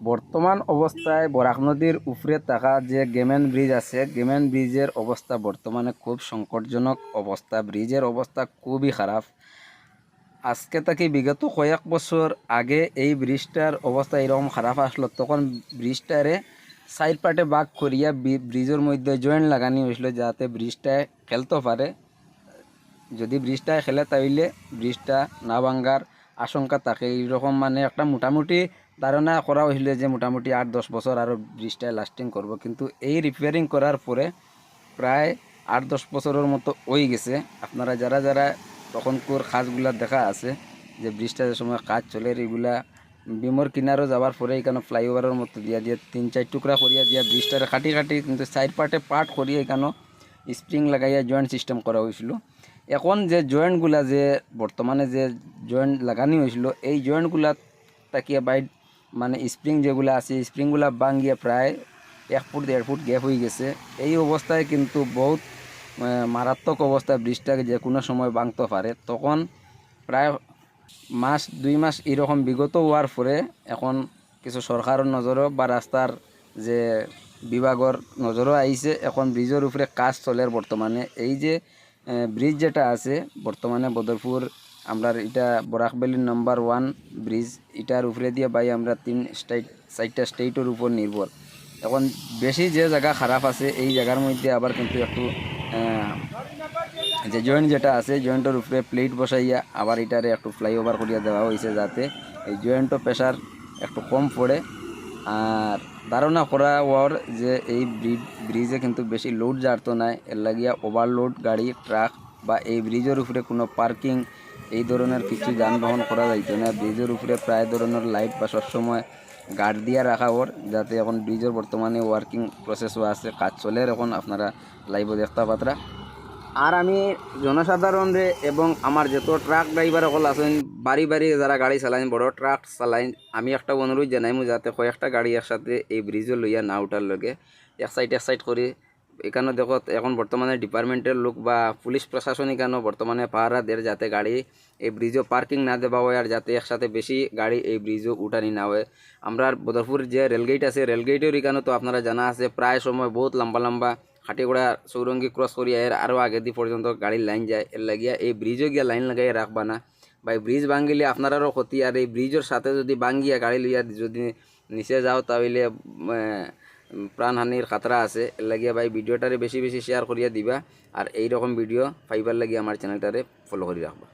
বর্তমান অবস্থায় বরাক নদীর উপরে থাকা যে গেমেন ব্রিজ আছে, গেমেন ব্রিজের অবস্থা বর্তমানে খুব সংকটজনক অবস্থা। ব্রিজের অবস্থা খুবই খারাপ। আজকে থেকে বিগত কয়েক বছর আগে এই ব্রিজটার অবস্থা এরকম খারাপ আসলো, তখন ব্রিজটারে সাইড পার্টে ভাগ করিয়া ব্রিজের মধ্যে জয়েন্ট লাগানি হয়েছিল, যাতে ব্রিজটায় খেলতে পারে। যদি ব্রিজটায় খেলে তাইলে ব্রিজটা না ভাঙ্গার আশঙ্কা থাকে। এইরকম মানে একটা মোটামুটি ধারণা করা হয়েছিল যে মোটামুটি 8-10 বছর আরও ব্রিজটায় লাস্টিং করব, কিন্তু এই রিপেয়ারিং করার পরে প্রায় 8-10 বছরের মতো হয়ে গেছে। আপনারা যারা যারা তখনকার কাজগুলা দেখা আছে যে ব্রিজটা যে সময় কাজ চলে, এইগুলা বিমর কিনারও যাওয়ার পরে এখানে ফ্লাইওভারের মতো দিয়া দিয়ে 3-4 টুকরা করিয়া দিয়া ব্রিজটারে কাটি কাটি কিন্তু সাইড পার্ট করিয়া এখানে স্প্রিং লাগাইয়া জয়েন্ট সিস্টেম করা হয়েছিল। এখন যে জয়েন্টগুলা যে বর্তমানে যে জয়েন্ট লাগানি হয়েছিল, এই জয়েন্টগুলা তাকিয়া বাইট মানে স্প্রিং যেগুলো আছে, স্প্রিংগুলা ভাঙ্গিয়া প্রায় 1-1.5 ফুট গ্যাপ হয়ে গেছে। এই অবস্থায় কিন্তু বহুত মারাত্মক অবস্থা, ব্রিজটাকে যে কোনো সময় ভাঙতে পারে। তখন প্রায় 1-2 মাস এরকম বিগত হওয়ার পরে এখন কিছু সরকারের নজরও বা রাস্তার যে বিভাগের নজরও আইছে। এখন ব্রিজের উপরে কাজ চলে বর্তমানে। এই যে ব্রিজ যেটা আছে বর্তমানে বদরপুর আমরা এটা বরাকবেলির নাম্বার 1 ব্রিজ, এটার উপরে দিয়ে ভাই আমরা 4টা স্টেটের উপর নির্ভর। এখন বেশি যে জায়গা খারাপ আছে এই জায়গার মধ্যে আবার কিন্তু একটু যে জয়েন্ট যেটা আছে জয়েন্টের উপরে প্লেট বসাইয়া আবার এটারে একটু ফ্লাইওভার করিয়া দেওয়া হয়েছে, যাতে এই জয়েন্টও প্রেশার একটু কম পড়ে। আর ধারণা করা ওর যে এই ব্রিজে কিন্তু বেশি লোড জারতো নাই, এর লাগিয়া ওভারলোড গাড়ি ট্রাক বা এই ব্রিজের উপরে কোনো পার্কিং এই ধরনের কিছু যানবাহন করা যাইতো না। ব্রিজের উপরে প্রায় ধরনের লাইট বা সবসময় গার্ড দিয়া রাখা ওর, যাতে এখন ব্রিজের বর্তমানে ওয়ার্কিং প্রসেসও আছে, কাজ চলে এখন আপনারা লাইভও দেখতে পাত্রা। আর আমি জনসাধারণরে এবং আমার যত ট্রাক ড্রাইভার সকল আছেন, বাড়ি বাড়ি যারা গাড়ি চালাইন, বড় ট্রাক চালাইন, আমি একটা অনুরোধ জানাইমু যাতে কয়েকটা গাড়ি একসাথে এই ব্রিজে লইয়া না উঠার লগে এক সাইড করে। এখানে দেখো এখন বর্তমানে ডিপার্টমেন্টের লোক বা পুলিশ প্রশাসন এখানে বর্তমানে পাহারা দের, যাতে গাড়ি এই ব্রিজও পার্কিং না দেওয়া হয়, আর যাতে একসাথে বেশি গাড়ি এই ব্রিজও উঠানি না হয়। আমরা বদরপুর যে রেলগেট আছে, রেলগেটের এখানে তো আপনারা জানা আছে প্রায় সময় বহুত লম্বা লম্বা খাটিগোড়া চৌরঙ্গি ক্রস করিয়া এর আরও আগে দিয়ে পর্যন্ত গাড়ির লাইন যায়। এর লাগিয়া এই ব্রিজও গিয়া লাইন লাগাইয়া রাখবা না, বা এই ব্রিজ ভাঙ্গিলে আপনারারও ক্ষতি। আর এই ব্রিজের সাথে যদি ভাঙ্গিয়া গাড়ি লইয়া যদি নিচে যাও তাহলে প্রাণহানির খাতরা আছে। এর লাগিয়া ভাই ভিডিওটারে বেশি বেশি শেয়ার করিয়া দিবা, আর এই রকম ভিডিও পাইবার লাগিয়া আমার চ্যানেলটারে ফলো করে রাখবা।